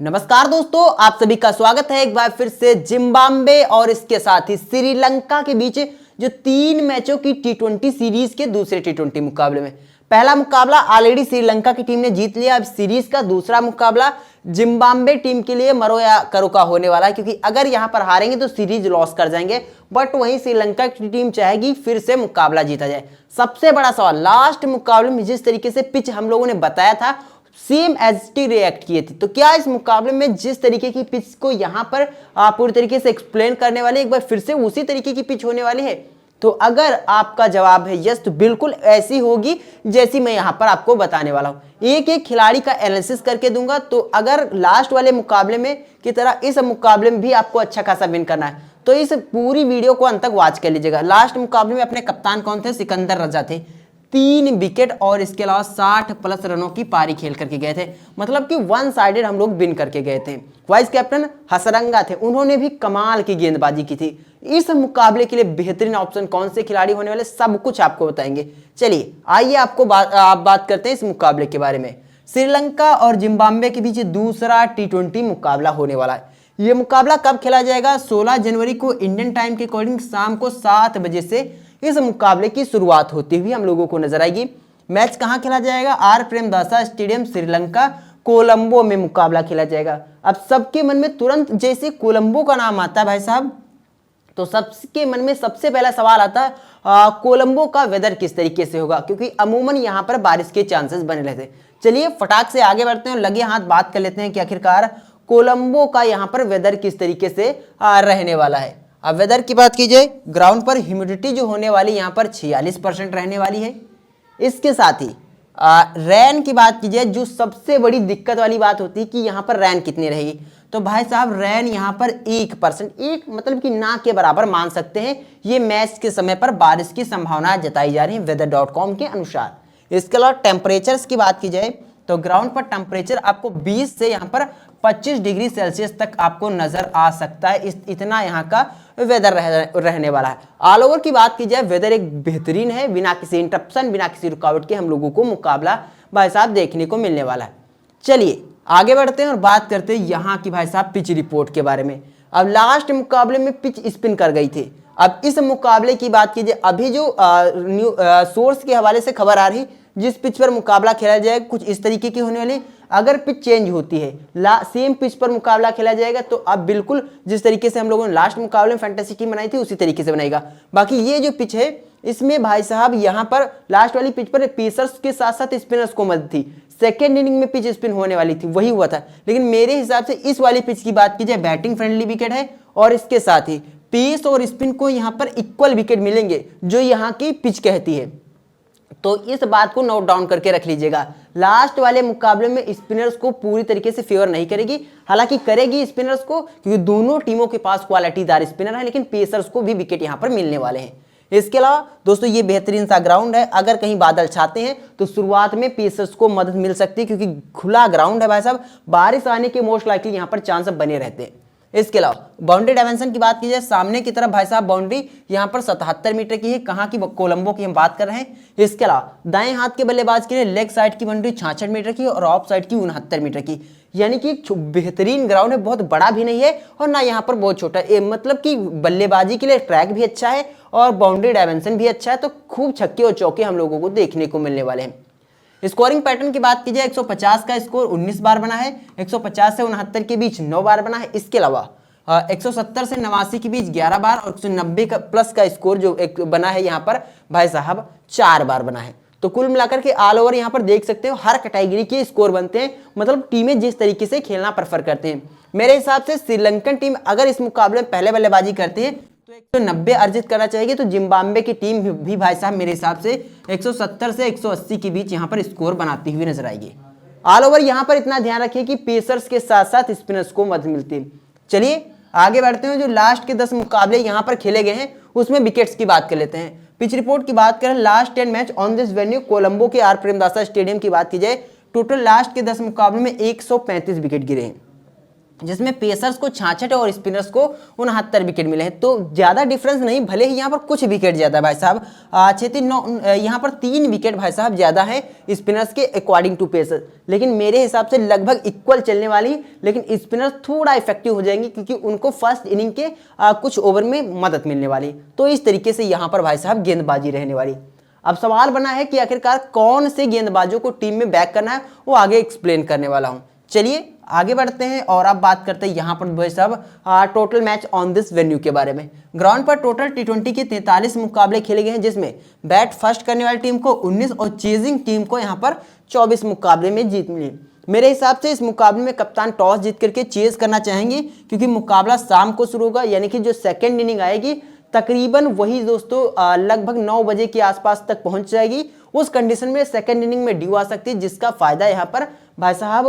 नमस्कार दोस्तों, आप सभी का स्वागत है एक बार फिर से जिम्बाब्वे और इसके साथ ही श्रीलंका के बीच जो 3 मैचों की टी20 सीरीज के दूसरे टी20 मुकाबले में पहला मुकाबला ऑलरेडी श्रीलंका की टीम ने जीत लिया। अब सीरीज का दूसरा मुकाबला जिम्बाब्वे टीम के लिए मरो या करो का होने वाला है, क्योंकि अगर यहां पर हारेंगे तो सीरीज लॉस कर जाएंगे। बट वहीं श्रीलंका की टीम चाहेगी फिर से मुकाबला जीता जाए। सबसे बड़ा सवाल, लास्ट मुकाबले में जिस तरीके से पिच हम लोगों ने बताया था सेम एज टी रिएक्ट किए थे, तो क्या इस मुकाबले में जिस तरीके की पिच को यहां पर पूरी तरीके से एक्सप्लेन करने वाले एक बार फिर से उसी तरीके की पिच होने वाली है? तो अगर आपका जवाब है यस, तो बिल्कुल ऐसी होगी जैसी मैं यहां पर आपको बताने वाला हूं। एक एक खिलाड़ी का एनालिसिस करके दूंगा। तो अगर लास्ट वाले मुकाबले में की तरह इस मुकाबले में भी आपको अच्छा खासा विन करना है तो इस पूरी वीडियो को अंत तक वॉच कर लीजिएगा। लास्ट मुकाबले में अपने कप्तान कौन थे? सिकंदर रजा थे। 3 विकेट और इसके अलावा 60+ रनों की पारी खेल करके गए थे, मतलब कि वन साइडेड हम लोग विन करके गए थे। वाइस कैप्टन हसरंगा थे, उन्होंने भी कमाल की गेंदबाजी की थी। इस मुकाबले के लिए बेहतरीन ऑप्शन कौन से खिलाड़ी होने वाले, सब कुछ आपको बताएंगे। चलिए आइए आप बात करते हैं इस मुकाबले के बारे में। श्रीलंका और जिम्बाब्वे के बीच दूसरा टी20 मुकाबला होने वाला है। यह मुकाबला कब खेला जाएगा? 16 जनवरी को इंडियन टाइम के अकॉर्डिंग शाम को 7 बजे से इस मुकाबले की शुरुआत होती हुई हम लोगों को नजर आएगी। मैच कहां खेला जाएगा? आर प्रेमदासा स्टेडियम, श्रीलंका, कोलंबो में मुकाबला खेला जाएगा। अब सबके मन में तुरंत जैसे कोलंबो का नाम आता है भाई साहब, तो सबके मन में सबसे पहला सवाल आता है कोलंबो का वेदर किस तरीके से होगा, क्योंकि अमूमन यहां पर बारिश के चांसेस बने रहते हैं। चलिए फटाक से आगे बढ़ते हैं और लगे हाथ बात कर लेते हैं कि आखिरकार कोलंबो का यहां पर वेदर किस तरीके से रहने वाला है। अब वेदर की बात की जाए, ग्राउंड पर ह्यूमिडिटी जो होने वाली यहाँ पर 46% रहने वाली है। इसके साथ ही रैन की बात की जाए, जो सबसे बड़ी दिक्कत वाली बात होती है कि यहाँ पर रैन कितनी रहेगी, तो भाई साहब रैन यहाँ पर 1%, एक मतलब कि ना के बराबर मान सकते हैं। ये मैच के समय पर बारिश की संभावना जताई जा रही है weather.com के अनुसार। इसके अलावा टेम्परेचर्स की बात की जाए तो ग्राउंड पर टेम्परेचर आपको 20 से यहाँ पर 25 डिग्री सेल्सियस तक आपको नजर आ सकता है। इतना यहाँ का वेदर रहने वाला है। ऑल ओवर की बात की जाए, वेदर एक बेहतरीन है, बिना किसी इंटरप्शन, बिना किसी रुकावट के हम लोगों को मुकाबला भाई साहब देखने को मिलने वाला है। चलिए आगे बढ़ते हैं और बात करते हैं यहाँ की भाई साहब पिच रिपोर्ट के बारे में। अब लास्ट मुकाबले में पिच स्पिन कर गई थी। अब इस मुकाबले की बात कीजिए, अभी जो सोर्स के हवाले से खबर आ रही, जिस पिच पर मुकाबला खेला जाएगा कुछ इस तरीके की होने वाली। अगर पिच चेंज होती है, सेम पिच पर मुकाबला खेला जाएगा, तो अब बिल्कुल जिस तरीके से हम लोगों ने लास्ट मुकाबले में फैंटेसी टीम बनाई थी उसी तरीके से बनाएगा। बाकी ये जो पिच है इसमें भाई साहब यहाँ पर लास्ट वाली पिच पर पेसर्स के साथ साथ स्पिनर्स को मदद थी। सेकेंड इनिंग में पिच स्पिन होने वाली थी, वही हुआ था। लेकिन मेरे हिसाब से इस वाली पिच की बात की जाए, बैटिंग फ्रेंडली विकेट है और इसके साथ ही पेस और स्पिन को यहाँ पर इक्वल विकेट मिलेंगे, जो यहाँ की पिच कहती है। तो इस बात को नोट डाउन करके रख लीजिएगा। लास्ट वाले मुकाबले में स्पिनर्स को पूरी तरीके से फेवर नहीं करेगी, हालांकि करेगी स्पिनर्स को, क्योंकि दोनों टीमों के पास क्वालिटीदार स्पिनर है, लेकिन पेसर्स को भी विकेट यहां पर मिलने वाले हैं। इसके अलावा दोस्तों ये बेहतरीन सा ग्राउंड है। अगर कहीं बादल छाते हैं तो शुरुआत में पेसर्स को मदद मिल सकती है, क्योंकि खुला ग्राउंड है भाई साहब, बारिश आने के मोस्ट लाइकली यहाँ पर चांस बने रहते हैं। इसके अलावा बाउंड्री डायमेंशन की बात की जाए, सामने की तरफ भाई साहब बाउंड्री यहाँ पर 77 मीटर की है। कहाँ की? कोलंबो की हम बात कर रहे हैं। इसके अलावा दाएं हाथ के बल्लेबाज के लिए लेग साइड की बाउंड्री 66 मीटर की और ऑफ साइड की 69 मीटर की, यानी कि बेहतरीन ग्राउंड है। बहुत बड़ा भी नहीं है और ना यहाँ पर बहुत छोटा है, मतलब कि बल्लेबाजी के लिए ट्रैक भी अच्छा है और बाउंड्री डायमेंशन भी अच्छा है। तो खूब छक्के और चौके हम लोगों को देखने को मिलने वाले हैं। स्कोरिंग पैटर्न की बात की जाए, 150 का स्कोर 19 बार बना है, 150 से 69 के बीच 9 बार बना है। इसके अलावा 170 से 89 के बीच 11 बार और 190 का प्लस का स्कोर जो एक बना है यहाँ पर भाई साहब 4 बार बना है। तो कुल मिलाकर के ऑल ओवर यहाँ पर देख सकते हो हर कैटेगरी के स्कोर बनते हैं, मतलब टीमें जिस तरीके से खेलना प्रेफर करते हैं। मेरे हिसाब से श्रीलंकन टीम अगर इस मुकाबले में पहले बल्लेबाजी करती है तो 190 अर्जित करना चाहिए। तो जिम्बाब्वे की टीम भी भाई साहब मेरे हिसाब से 170 से 180 के बीच यहाँ पर स्कोर बनाती हुई नजर आएगी। ऑल ओवर यहाँ पर इतना ध्यान रखिए कि पेसर्स के साथ साथ स्पिनर्स को मदद मिलती है। चलिए आगे बढ़ते हैं। जो लास्ट के 10 मुकाबले यहाँ पर खेले गए हैं उसमें विकेट्स की बात कर लेते हैं। पिच रिपोर्ट की बात करें, last 10 match on this venue Colombo के आर प्रेमदासा स्टेडियम की बात की जाए, टोटल लास्ट के 10 मुकाबले में 135 विकेट गिरे हैं। जिसमें पेसर्स को 66 और स्पिनर्स को 69 विकेट मिले हैं। तो ज़्यादा डिफरेंस नहीं, भले ही यहाँ पर कुछ विकेट ज़्यादा भाई साहब, 6-3-9 यहाँ पर 3 विकेट भाई साहब ज़्यादा है स्पिनर्स के अकॉर्डिंग टू पेसर्स, लेकिन मेरे हिसाब से लगभग इक्वल चलने वाली, लेकिन स्पिनर्स थोड़ा इफेक्टिव हो जाएंगे क्योंकि उनको फर्स्ट इनिंग के कुछ ओवर में मदद मिलने वाली। तो इस तरीके से यहाँ पर भाई साहब गेंदबाजी रहने वाली। अब सवाल बना है कि आखिरकार कौन से गेंदबाजों को टीम में बैक करना है, वो आगे एक्सप्लेन करने वाला हूँ। चलिए आगे बढ़ते हैं और अब बात करते हैं यहाँ पर भाई साहब total match on this venue के बारे में। ग्राउंड पर टोटल T20 के 43 मुकाबले खेले गए हैं, जिसमें बैट फर्स्ट करने वाली टीम को 19 और चेजिंग टीम को यहाँ पर 24 मुकाबले में जीत मिली। मेरे हिसाब से इस मुकाबले में कप्तान टॉस जीत करके चेज करना चाहेंगे क्योंकि मुकाबला शाम को शुरू होगा, यानी कि जो सेकेंड इनिंग आएगी तकरीबन वही दोस्तों लगभग 9 बजे के आसपास तक पहुंच जाएगी। उस कंडीशन में सेकंड इनिंग में ड्यू आ सकती है, जिसका फायदा यहाँ पर भाई साहब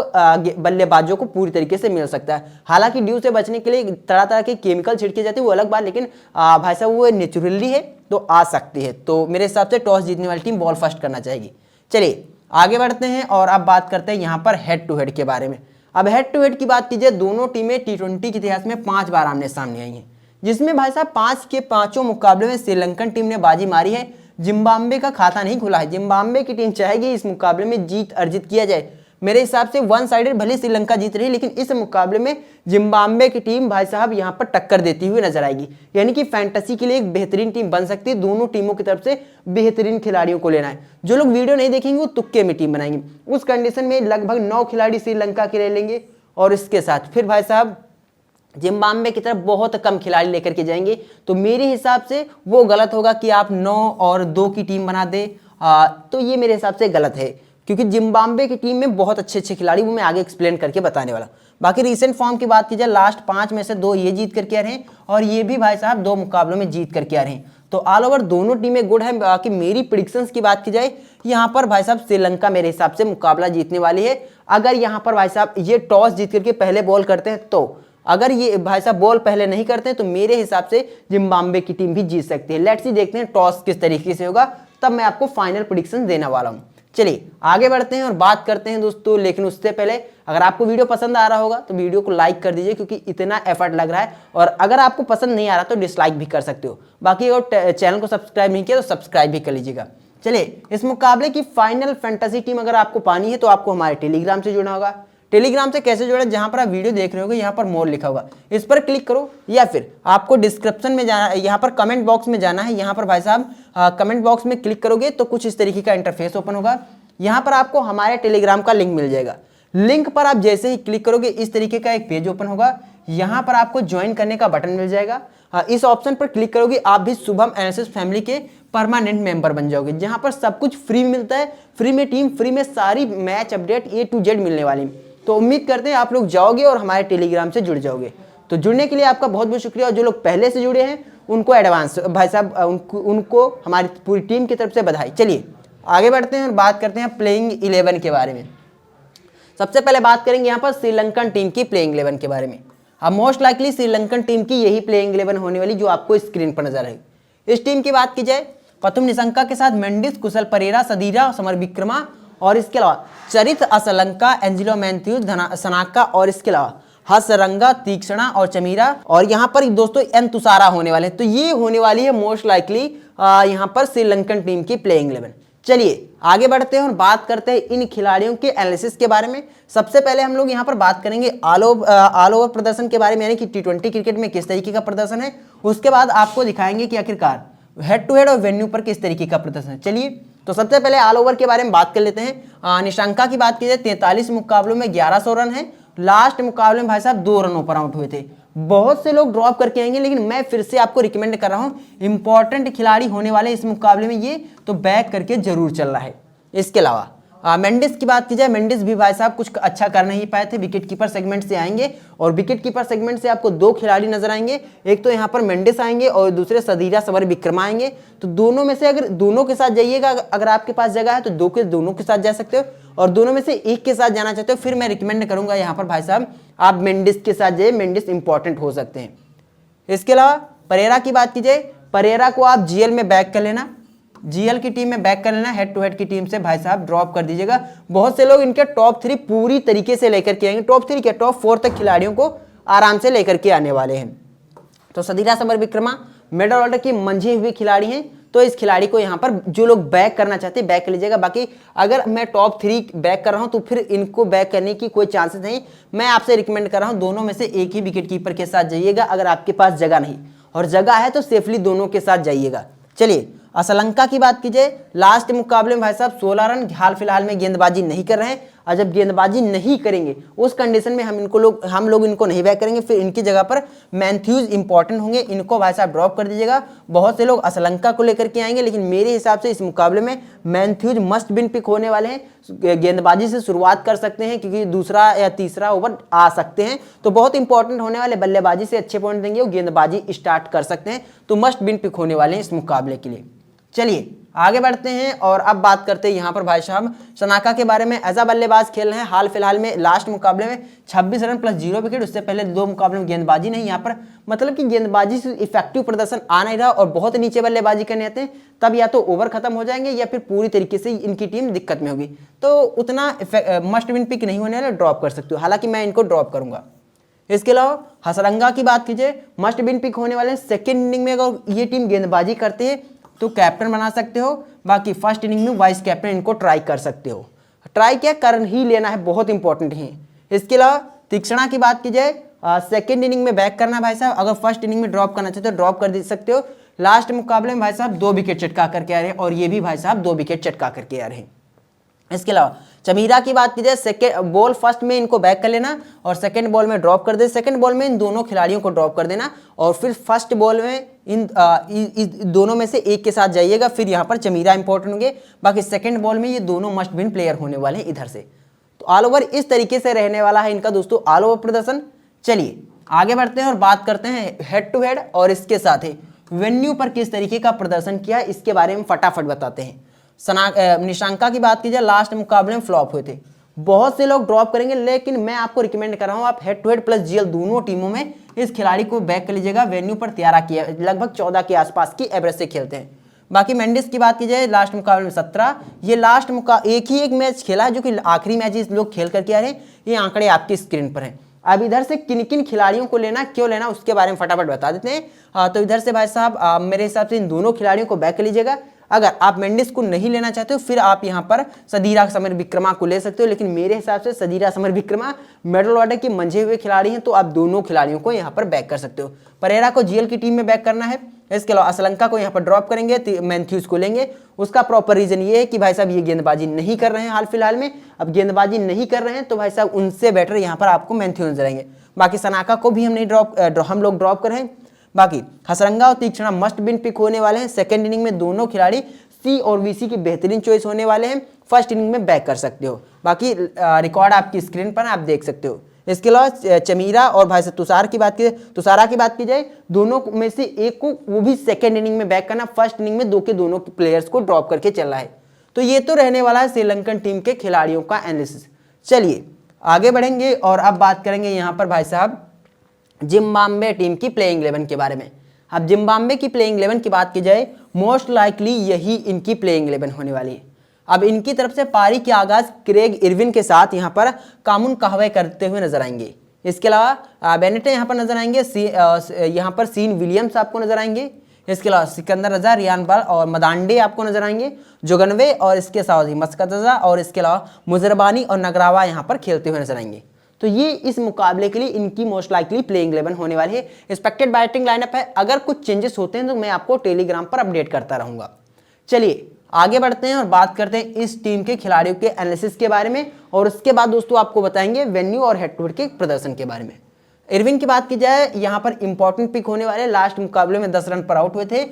बल्लेबाजों को पूरी तरीके से मिल सकता है। हालांकि ड्यू से बचने के लिए तरह तरह के केमिकल छिड़के जाते हैं, वो अलग बात, लेकिन भाई साहब वो नेचुरली है तो आ सकती है। तो मेरे हिसाब से टॉस जीतने वाली टीम बॉल फर्स्ट करना चाहेगी। चलिए आगे बढ़ते हैं और अब बात करते हैं यहाँ पर हेड टू हेड के बारे में। अब हेड टू हेड की बात कीजिए, दोनों टीमें T20 के इतिहास में 5 बार आमने सामने आई हैं, जिसमें भाई साहब 5 के 5 मुकाबले में श्रीलंकन टीम ने बाजी मारी है। जिम्बाब्वे का खाता नहीं खुला है, जिम्बाब्वे की टीम चाहेगी इस मुकाबले में जीत अर्जित किया जाए। मेरे हिसाब से वन साइडेड भले श्रीलंका जीत रही है, लेकिन इस मुकाबले में जिम्बाब्वे की टीम भाई साहब यहाँ पर टक्कर देती हुई नजर आएगी, यानी कि फैंटेसी के लिए एक बेहतरीन टीम बन सकती है। दोनों टीमों की तरफ से बेहतरीन खिलाड़ियों को लेना है। जो लोग वीडियो नहीं देखेंगे वो तुक्के में टीम बनाएंगे। उस कंडीशन में लगभग 9 खिलाड़ी श्रीलंका के ले लेंगे और इसके साथ फिर भाई साहब जिम्बाब्वे की तरफ बहुत कम खिलाड़ी लेकर के जाएंगे। तो मेरे हिसाब से वो गलत होगा कि आप 9 और 2 की टीम बना दे, तो ये मेरे हिसाब से गलत है, क्योंकि जिम्बाब्वे की टीम में बहुत अच्छे अच्छे खिलाड़ी, वो मैं आगे एक्सप्लेन करके बताने वाला। बाकी रीसेंट फॉर्म की बात की जाए, लास्ट 5 में से 2 ये जीत करके आ रहे हैं और ये भी भाई साहब 2 मुकाबलों में जीत करके आ रहे हैं। तो ऑल ओवर दोनों टीमें गुड है। बाकी मेरी प्रिडिक्शंस की बात की जाए, यहाँ पर भाई साहब श्रीलंका मेरे हिसाब से मुकाबला जीतने वाली है। अगर यहाँ पर भाई साहब ये टॉस जीत करके पहले बॉल करते हैं, तो अगर ये भाई साहब बॉल पहले नहीं करते हैं तो मेरे हिसाब से जिम्बाब्वे की टीम भी जीत सकती है। लेट्स सी, देखते हैं टॉस किस तरीके से होगा, तब मैं आपको फाइनल प्रेडिक्शन देने वाला हूं। चलिए आगे बढ़ते हैं और बात करते हैं दोस्तों, लेकिन उससे पहले अगर आपको वीडियो पसंद आ रहा होगा तो वीडियो को लाइक कर दीजिए, क्योंकि इतना एफर्ट लग रहा है। और अगर आपको पसंद नहीं आ रहा तो डिसलाइक भी कर सकते हो। बाकी अगर चैनल को सब्सक्राइब नहीं किया तो सब्सक्राइब भी कर लीजिएगा। चलिए, इस मुकाबले की फाइनल फैंटेसी टीम अगर आपको पानी है तो आपको हमारे टेलीग्राम से जुड़ना होगा। टेलीग्राम से कैसे जुड़े? जहां पर आप वीडियो देख रहे होगे यहाँ पर मोर लिखा होगा, इस पर क्लिक करो, या फिर आपको डिस्क्रिप्शन में जाना, यहाँ पर कमेंट बॉक्स में जाना है। यहाँ पर भाई साहब कमेंट बॉक्स में क्लिक करोगे तो कुछ इस तरीके का इंटरफेस ओपन होगा। यहाँ पर आपको हमारे टेलीग्राम का लिंक मिल जाएगा। लिंक पर आप जैसे ही क्लिक करोगे इस तरीके का एक पेज ओपन होगा। यहाँ पर आपको ज्वाइन करने का बटन मिल जाएगा। इस ऑप्शन पर क्लिक करोगे आप भी शुभम एनालिसिस फैमिली के परमानेंट मेंबर बन जाओगे, जहाँ पर सब कुछ फ्री मिलता है। फ्री में टीम, फ्री में सारी match update A to Z मिलने वाली। तो उम्मीद करते हैं आप लोग जाओगे और हमारे टेलीग्राम से जुड़ जाओगे। तो जुड़ने के लिए आपका बहुत बहुत शुक्रिया। और जो लोग पहले से जुड़े हैं उनको एडवांस भाई साहब उनको हमारी पूरी टीम की तरफ से बधाई। चलिए आगे बढ़ते हैं और बात करते हैं प्लेइंग 11 के बारे में। सबसे पहले बात करेंगे यहाँ पर श्रीलंकन टीम की प्लेइंग 11 के बारे में। अब मोस्ट लाइकली श्रीलंकन टीम की यही प्लेइंग 11 होने वाली जो आपको स्क्रीन पर नजर आएगी। इस टीम की बात की जाए, पथुम निशंका के साथ मेंडिस, कुशल परेरा, सदीरा, समर विक्रमा और इसके अलावा चरित असलंका, एंजिलो मैथ्यूज, सनाका और इसके अलावा हसरंगा, तीक्ष्णा और चमीरा, और यहाँ पर दोस्तों एन तुषारा होने वाले हैं। तो ये होने वाली है मोस्ट लाइकली यहाँ पर श्रीलंकन टीम की प्लेइंग 11। चलिए आगे बढ़ते हैं और बात करते हैं इन खिलाड़ियों के एनालिसिस के बारे में। सबसे पहले हम लोग यहाँ पर बात करेंगे ऑल ओवर प्रदर्शन के बारे में, यानी कि T20 क्रिकेट में किस तरीके का प्रदर्शन है। उसके बाद आपको दिखाएंगे कि आखिरकार हेड टू हेड और वेन्यू पर किस तरीके का प्रदर्शन है। चलिए तो सबसे पहले ऑल ओवर के बारे में बात कर लेते हैं। निशंका की बात की जाए, 43 मुकाबलों में 1100 रन है। लास्ट मुकाबले में भाई साहब 2 रनों पर आउट हुए थे। बहुत से लोग ड्रॉप करके आएंगे, लेकिन मैं फिर से आपको रिकमेंड कर रहा हूँ, इंपॉर्टेंट खिलाड़ी होने वाले इस मुकाबले में ये, तो बैक करके जरूर चल रहा है। इसके अलावा मेंडिस की बात की जाए, मेंडिस भी भाई साहब कुछ अच्छा कर नहीं पाए थे। विकेट कीपर सेगमेंट से आएंगे और विकेट कीपर सेगमेंट से आपको 2 खिलाड़ी नजर आएंगे। एक तो यहाँ पर मेंडिस आएंगे और दूसरे सदीरा, समर विक्रमा आएंगे। तो दोनों में से अगर दोनों के साथ जाइएगा, अगर आपके पास जगह है तो दोनों के साथ जा सकते हो, और दोनों में से एक के साथ जाना चाहते हो फिर मैं रिकमेंड करूंगा यहाँ पर भाई साहब आप मेंडिस के साथ जाइए, मेंडिस इंपॉर्टेंट हो सकते हैं। इसके अलावा परेरा की बात की जाए, परेरा को आप GL में बैक कर लेना। जीएल की टीम में बैक कर लेना, हेड टू हेड की टीम से भाई साहब ड्रॉप कर दीजिएगा। बहुत से लोग इनके टॉप 3 पूरी तरीके से लेकर के आएंगे, टॉप 3 क्या टॉप 4 तक खिलाड़ियों को आराम से लेकर के आने वाले हैं। तो Sadeera summer Vikrama middle order की मंझे हुए खिलाड़ी हैं, तो इस खिलाड़ी को यहाँ पर जो लोग बैक करना चाहते हैं बैक कर लीजिएगा। बाकी अगर मैं टॉप 3 बैक कर रहा हूँ तो फिर इनको बैक करने की कोई चांसेस नहीं। मैं आपसे रिकमेंड कर रहा हूँ दोनों में से एक ही विकेट कीपर के साथ जाइएगा, अगर आपके पास जगह नहीं और जगह है तो सेफली दोनों के साथ जाइएगा। चलिए श्रीलंका की बात कीजिए, लास्ट मुकाबले में भाई साहब 16 रन, हाल फिलहाल में गेंदबाजी नहीं कर रहे हैं, और जब गेंदबाजी नहीं करेंगे उस कंडीशन में हम लोग इनको नहीं बैक करेंगे, फिर इनकी जगह पर मैथ्यूज इंपॉर्टेंट होंगे, इनको भाई साहब ड्रॉप कर दीजिएगा। बहुत से लोग श्रीलंका को लेकर के आएंगे, लेकिन मेरे हिसाब से इस मुकाबले में मैथ्यूज मस्ट विन पिक होने वाले हैं। गेंदबाजी से शुरुआत कर सकते हैं क्योंकि दूसरा या तीसरा ओवर आ सकते हैं, तो बहुत इंपॉर्टेंट होने वाले, बल्लेबाजी से अच्छे पॉइंट देंगे और गेंदबाजी स्टार्ट कर सकते हैं, तो मस्ट विन पिक होने वाले हैं इस मुकाबले के लिए। चलिए आगे बढ़ते हैं और अब बात करते हैं यहाँ पर भाई साहब सनाका के बारे में। एज अ बल्लेबाज खेल रहे हैं, हाल फिलहाल में लास्ट मुकाबले में 26 रन प्लस 0 विकेट, उससे पहले 2 मुकाबले में गेंदबाजी नहीं, यहाँ पर मतलब कि गेंदबाजी से इफेक्टिव प्रदर्शन आ नहीं रहा और बहुत नीचे बल्लेबाजी करने आते हैं, तब या तो ओवर खत्म हो जाएंगे या फिर पूरी तरीके से इनकी टीम दिक्कत में होगी, तो उतना मस्ट विन पिक नहीं होने वाला, ड्रॉप कर सकते हो, हालांकि मैं इनको ड्रॉप करूंगा। इसके अलावा श्रीलंका की बात कीजिए, मस्ट विन पिक होने वाले सेकेंड इनिंग में अगर ये टीम गेंदबाजी करते हैं तो कैप्टन बना सकते हो, बाकी फर्स्ट इनिंग में वाइस कैप्टन इनको ट्राई कर सकते हो, ट्राई क्या कर ही लेना है, बहुत इंपॉर्टेंट है। इसके अलावा तीक्ष्णा की बात की जाए, सेकेंड इनिंग में बैक करना भाई साहब, अगर फर्स्ट इनिंग में ड्रॉप करना चाहते हो ड्रॉप कर दे सकते हो। लास्ट मुकाबले में भाई साहब 2 विकेट चटका करके आ रहे हैं और ये भी भाई साहब 2 विकेट चटका करके आ रहे हैं। इसके अलावा चमीरा की बात की जाए, सेकेंड बॉल फर्स्ट में इनको बैक कर लेना और सेकेंड बॉल में ड्रॉप कर दे, सेकेंड बॉल में इन दोनों खिलाड़ियों को ड्रॉप कर देना और फिर फर्स्ट बॉल में इन दोनों में से एक के साथ जाइएगा, फिर यहाँ पर चमीरा इंपॉर्टेंट होंगे, बाकी सेकेंड बॉल में ये दोनों मस्ट विन प्लेयर होने वाले हैं इधर से। तो ऑल ओवर इस तरीके से रहने वाला है इनका दोस्तों ऑल ओवर प्रदर्शन। चलिए आगे बढ़ते हैं और बात करते हैं हेड टू हेड और इसके साथ ही वेन्यू पर किस तरीके का प्रदर्शन किया इसके बारे में फटाफट बताते हैं। निशांका की बात की जाए, लास्ट मुकाबले में फ्लॉप हुए थे, बहुत से लोग ड्रॉप करेंगे, लेकिन मैं आपको रिकमेंड कर रहा हूं आप head to head plus GL दोनों टीमों में इस खिलाड़ी को बैक कर लीजिएगा। वेन्यू पर 13 की लगभग 14 के आसपास की एवरेज से खेलते हैं। बाकी मेंडिस की बात की जाए, लास्ट मुकाबले में 17, ये लास्ट एक ही मैच खेला है जो कि आखिरी मैच इस लोग खेल करके आ रहे हैं, ये आंकड़े आपकी स्क्रीन पर हैं। अब इधर से किन किन खिलाड़ियों को लेना, क्यों लेना, उसके बारे में फटाफट बता देते हैं। तो इधर से भाई साहब मेरे हिसाब से इन दोनों खिलाड़ियों को बैक कर लीजिएगा। अगर आप मेंडिस को नहीं लेना चाहते हो फिर आप यहाँ पर सदीरा समर विक्रमा को ले सकते हो, लेकिन मेरे हिसाब से Sadeera summer Vikrama middle order के मंझे हुए खिलाड़ी हैं, तो आप दोनों खिलाड़ियों को यहाँ पर बैक कर सकते हो। परेरा को जीएल की टीम में बैक करना है, इसके अलावा श्रीलंका को यहाँ पर ड्रॉप करेंगे, मैथ्यूज को लेंगे। उसका प्रॉपर रीजन ये है कि भाई साहब ये गेंदबाजी नहीं कर रहे हैं हाल फिलहाल में, अब गेंदबाजी नहीं कर रहे हैं तो भाई साहब उनसे बेटर यहाँ पर आपको मैथ्यूज नजर आएंगे। बाकी सनाका को भी हम लोग ड्रॉप कर रहे हैं। बाकी श्रीलंका और तीक्ष्णा मस्ट विन पिक होने वाले हैं। सेकंड इनिंग में दोनों खिलाड़ी सी और वीसी की बेहतरीन चॉइस होने वाले हैं, फर्स्ट इनिंग में बैक कर सकते हो। बाकी रिकॉर्ड आपकी स्क्रीन पर आप देख सकते हो। इसके अलावा चमीरा और भाई साहब तुषारा की बात की जाए, दोनों में से एक को वो भी सेकंड इनिंग में बैक करना, फर्स्ट इनिंग में दोनों प्लेयर्स को ड्रॉप करके चल रहा है। तो ये तो रहने वाला है श्रीलंकन टीम के खिलाड़ियों का एनालिसिस। चलिए आगे बढ़ेंगे और अब बात करेंगे यहाँ पर भाई साहब जिम्बाब्वे टीम की प्लेइंग 11 के बारे में। अब जिम्बाब्वे की प्लेइंग 11 की बात की जाए, मोस्ट लाइकली यही इनकी प्लेइंग 11 होने वाली है। अब इनकी तरफ से पारी के आगाज क्रेग इरविन के साथ यहाँ पर कामुन कहवे करते हुए नजर आएंगे। इसके अलावा बेनेटे यहाँ पर नजर आएंगे, यहाँ पर सीन विलियम्स आपको नजर आएंगे। इसके अलावा सिकंदर रजा, रियान बाल और मदांडे आपको नजर आएंगे, जोगनवे और इसके साथ ही मस्कतजा और इसके अलावा मुजरबानी और नगरावा यहाँ पर खेलते हुए नजर आएंगे। तो ये इस मुकाबले के लिए इनकी मोस्ट लाइकली प्लेइंग 11 होने वाली है। एक्सपेक्टेड बैटिंग लाइनअप है, अगर कुछ चेंजेस होते हैं तो मैं आपको टेलीग्राम पर अपडेट करता रहूंगा। चलिए आगे बढ़ते हैं और बात करते हैं इस टीम के खिलाड़ियों के एनालिसिस के बारे में, और उसके बाद दोस्तों आपको बताएंगे वेन्यू और हेड टू हेड के प्रदर्शन के बारे में। इरविन की बात की जाए, यहाँ पर इंपॉर्टेंट पिक होने वाले, लास्ट मुकाबले में 10 रन पर आउट हुए थे,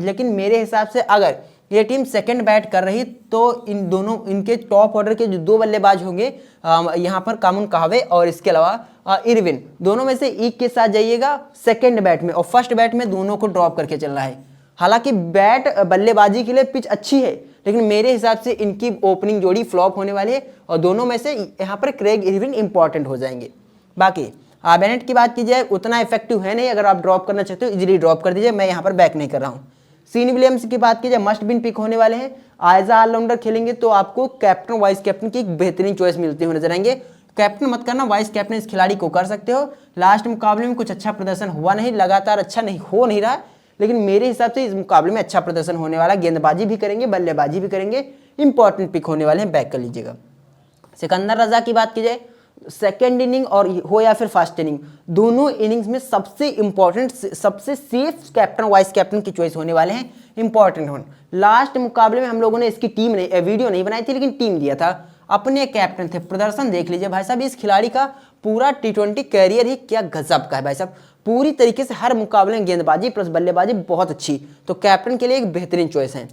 लेकिन मेरे हिसाब से अगर ये टीम सेकंड बैट कर रही तो इनके टॉप ऑर्डर के जो 2 बल्लेबाज होंगे यहाँ पर कामुन कहवे और इसके अलावा इरविन, दोनों में से एक के साथ जाइएगा सेकंड बैट में, और फर्स्ट बैट में दोनों को ड्रॉप करके चलना है। हालांकि बैट बल्लेबाजी के लिए पिच अच्छी है, लेकिन मेरे हिसाब से इनकी ओपनिंग जोड़ी फ्लॉप होने वाली है और दोनों में से यहाँ पर क्रेग इरविन इंपॉर्टेंट हो जाएंगे। बाकी बेनेट की बात की जाए, उतना इफेक्टिव है नहीं, अगर आप ड्रॉप करना चाहते हो इजीली ड्रॉप कर दीजिए, मैं यहाँ पर बैक नहीं कर रहा हूँ। सीन विलियम्स की बात की जाए मस्ट विन पिक होने वाले हैं। एज ऑलराउंडर खेलेंगे तो आपको कैप्टन वाइस कैप्टन की एक बेहतरीन चॉइस मिलते हुए नजर आएंगे। कैप्टन मत करना, वाइस कैप्टन इस खिलाड़ी को कर सकते हो। लास्ट मुकाबले में कुछ अच्छा प्रदर्शन हुआ नहीं, लगातार अच्छा नहीं हो नहीं रहा, लेकिन मेरे हिसाब से इस मुकाबले में अच्छा प्रदर्शन होने वाला। गेंदबाजी भी करेंगे, बल्लेबाजी भी करेंगे, इंपॉर्टेंट पिक होने वाले हैं, बैक कर लीजिएगा। सिकंदर रजा की बात की जाए, सेकेंड इनिंग और हो या फिर फर्स्ट इनिंग, दोनों इनिंग्स में सबसे इंपॉर्टेंट, सबसे सेफ कैप्टन वाइस कैप्टन की चॉइस होने वाले हैं, इंपॉर्टेंट होने। लास्ट मुकाबले में हम लोगों ने इसकी टीम नहीं, वीडियो नहीं बनाई थी, लेकिन टीम दिया था, अपने कैप्टन थे। प्रदर्शन देख लीजिए भाई साहब, इस खिलाड़ी का पूरा टी20 कैरियर ही क्या गजब का है भाई साहब। पूरी तरीके से हर मुकाबले में गेंदबाजी प्लस बल्लेबाजी बहुत अच्छी, तो कैप्टन के लिए एक बेहतरीन चॉइस है।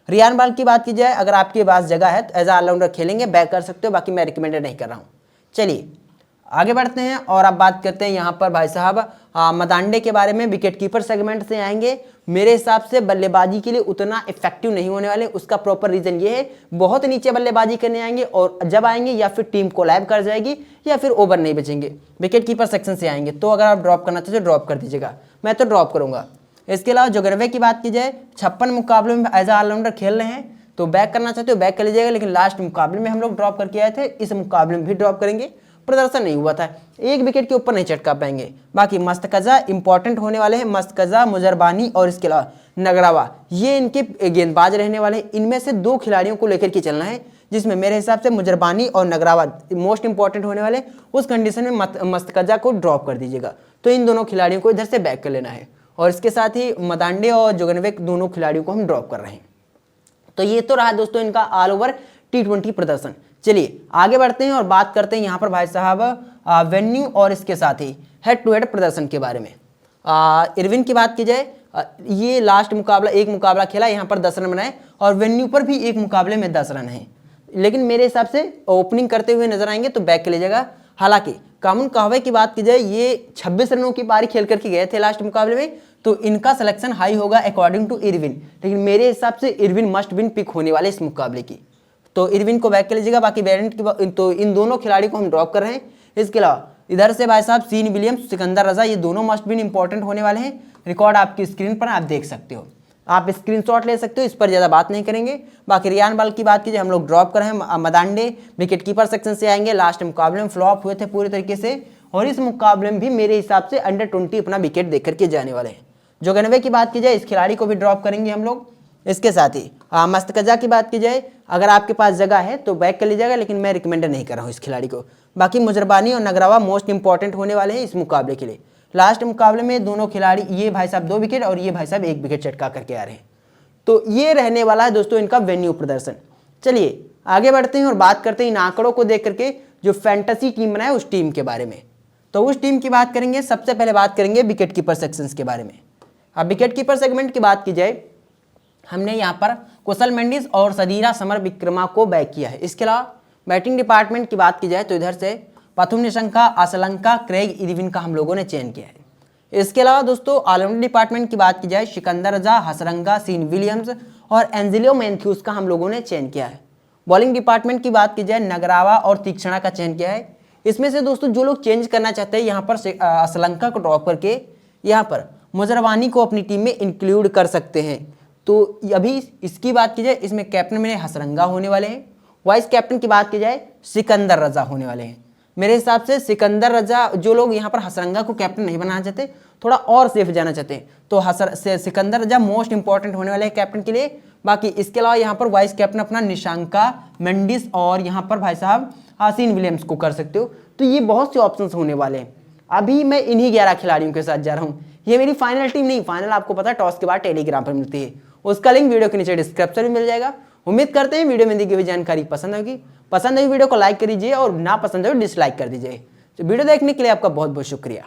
रियान बाल की बात की जाए, अगर आपके पास जगह है तो एज ऑलराउंडर खेलेंगे, बैक कर सकते हो, बाकी मैं रिकमेंडेड नहीं कर रहा हूँ। चलिए आगे बढ़ते हैं और अब बात करते हैं यहाँ पर भाई साहब मदांडे के बारे में। विकेट कीपर सेगमेंट से आएंगे। मेरे हिसाब से बल्लेबाजी के लिए उतना इफेक्टिव नहीं होने वाले, उसका प्रॉपर रीजन ये है बहुत नीचे बल्लेबाजी करने आएंगे, और जब आएंगे या फिर टीम कोलैब कर जाएगी या फिर ओवर नहीं बचेंगे। विकेट कीपर सेक्शन से आएंगे, तो अगर आप ड्रॉप करना चाहते हो ड्रॉप कर दीजिएगा, मैं तो ड्रॉप करूंगा। इसके अलावा जोग्राफी की बात की जाए, 56 मुकाबले में एज ऑलराउंडर खेल रहे हैं, तो बैक करना चाहते हो बैक कर लीजिएगा, लेकिन लास्ट मुकाबले में हम लोग ड्रॉप करके आए थे, इस मुकाबले में भी ड्रॉप करेंगे, प्रदर्शन नहीं हुआ था, एक विकेट के ऊपर नहीं चटका पाएंगे। बाकी मस्तकजा इंपॉर्टेंट होने वाले हैं, मस्तकजा, मुजरबानी और इसके अलावा नगरावा, ये इनके गेंदबाज रहने वाले हैं। इनमें से 2 खिलाड़ियों को लेकर के चलना है, जिसमें मेरे हिसाब से मुजरबानी और नगरावा मोस्ट इंपॉर्टेंट होने वाले। उस कंडीशन में मस्तकजा को ड्रॉप कर दीजिएगा, तो इन दोनों खिलाड़ियों को इधर से बैक कर लेना है, और इसके साथ ही मदांडे और जोगनवेक दोनों खिलाड़ियों को हम ड्रॉप कर रहे हैं। तो ये तो रहा दोस्तों इनका ऑल ओवर टी20 प्रदर्शन। चलिए आगे बढ़ते हैं और बात करते हैं यहाँ पर भाई साहब वेन्यू और इसके साथ ही हेड टू हेड प्रदर्शन के बारे में। इरविन की बात की जाए, ये लास्ट मुकाबला एक मुकाबला खेला, यहाँ पर 10 रन बनाए, और वेन्यू पर भी एक मुकाबले में 10 रन है, लेकिन मेरे हिसाब से ओपनिंग करते हुए नजर आएंगे, तो बैक के लीजिएगा। हालांकि कामन कहवे की बात की जाए, ये 26 रनों की पारी खेल करके गए थे लास्ट मुकाबले में, तो इनका सिलेक्शन हाई होगा अकॉर्डिंग टू इरविन, लेकिन मेरे हिसाब से इरविन मस्ट विन पिक होने वाले इस मुकाबले की, तो इरविन को बैक कर लीजिएगा। बाकी वेरिएंट की तो इन दोनों खिलाड़ी को हम ड्रॉप कर रहे हैं। इसके अलावा इधर से भाई साहब सीन विलियम्स, सिकंदर रजा, ये दोनों मस्ट विन इंपॉर्टेंट होने वाले हैं। रिकॉर्ड आपकी स्क्रीन पर आप देख सकते हो, आप स्क्रीनशॉट ले सकते हो, इस पर ज़्यादा बात नहीं करेंगे। बाकी रियान बाल की बात कीजिए, हम लोग ड्रॉप कर रहे हैं। मदांडे विकेट कीपर सेक्शन से आएंगे, लास्ट मुकाबले में फ्लॉप हुए थे पूरी तरीके से, और इस मुकाबले में भी मेरे हिसाब से अंडर 20 अपना विकेट देख करके जाने वाले हैं। जोगनवे की बात की जाए, इस खिलाड़ी को भी ड्रॉप करेंगे हम लोग। इसके साथ ही मस्तकजा की बात की जाए, अगर आपके पास जगह है तो बैक कर लीजिएगा, लेकिन मैं रिकमेंड नहीं कर रहा हूँ इस खिलाड़ी को। बाकी मुजरबानी और नगरावा मोस्ट इंपॉर्टेंट होने वाले हैं इस मुकाबले के लिए। लास्ट मुकाबले में दोनों खिलाड़ी, ये भाई साहब 2 विकेट और ये भाई साहब 1 विकेट चटका करके आ रहे हैं, तो ये रहने वाला है दोस्तों इनका वेन्यू प्रदर्शन। चलिए आगे बढ़ते हैं और बात करते हैं इन आंकड़ों को देख करके जो फैंटेसी टीम बनाए उस टीम के बारे में। तो उस टीम की बात करेंगे, सबसे पहले बात करेंगे विकेट कीपर सेक्शंस के बारे में। अब विकेट कीपर सेगमेंट की बात की जाए, हमने यहाँ पर कुशल मेंडिस और सदीरा समर विक्रमा को बैक किया है। इसके अलावा बैटिंग डिपार्टमेंट की बात की जाए तो इधर से पथुम निशंका, असलंका, क्रेग इरविन का हम लोगों ने चयन किया है। इसके अलावा दोस्तों ऑलराउंडर डिपार्टमेंट की बात की जाए, सिकंदर रजा, हसरंगा, सीन विलियम्स और एंजेलो मैथ्यूज का हम लोगों ने चयन किया है। बॉलिंग डिपार्टमेंट की बात की जाए, नगरावा और तीक्षणा का चयन किया है। इसमें से दोस्तों जो लोग चेंज करना चाहते हैं, यहाँ पर असलंका को ड्रॉप करके यहाँ पर मुजरवानी को अपनी टीम में इंक्लूड कर सकते हैं। तो अभी इसकी बात की जाए, इसमें कैप्टन मेरे हसरंगा होने वाले हैं। वाइस कैप्टन की बात की जाए, सिकंदर रजा होने वाले हैं। मेरे हिसाब से सिकंदर रजा, जो लोग यहाँ पर हसरंगा को कैप्टन नहीं बनाना चाहते, थोड़ा और सेफ जाना चाहते हैं, तो सिकंदर रजा मोस्ट इंपॉर्टेंट होने वाले हैं कैप्टन के लिए। बाकी इसके अलावा यहाँ पर वाइस कैप्टन अपना निशांका, मेंडिस और यहाँ पर भाई साहब सीन विलियम्स को कर सकते हो। तो ये बहुत से ऑप्शंस होने वाले हैं। अभी मैं इन्हीं 11 खिलाड़ियों के साथ जा रहा हूँ। ये मेरी फाइनल टीम नहीं, फाइनल आपको पता है टॉस के बाद टेलीग्राम पर मिलती है, उसका लिंक वीडियो के नीचे डिस्क्रिप्शन में मिल जाएगा। उम्मीद करते हैं वीडियो में दी गई जानकारी पसंद होगी। पसंद आई वीडियो को लाइक करिए और ना पसंद हो डिसलाइक कर दीजिए। तो वीडियो देखने के लिए आपका बहुत बहुत शुक्रिया।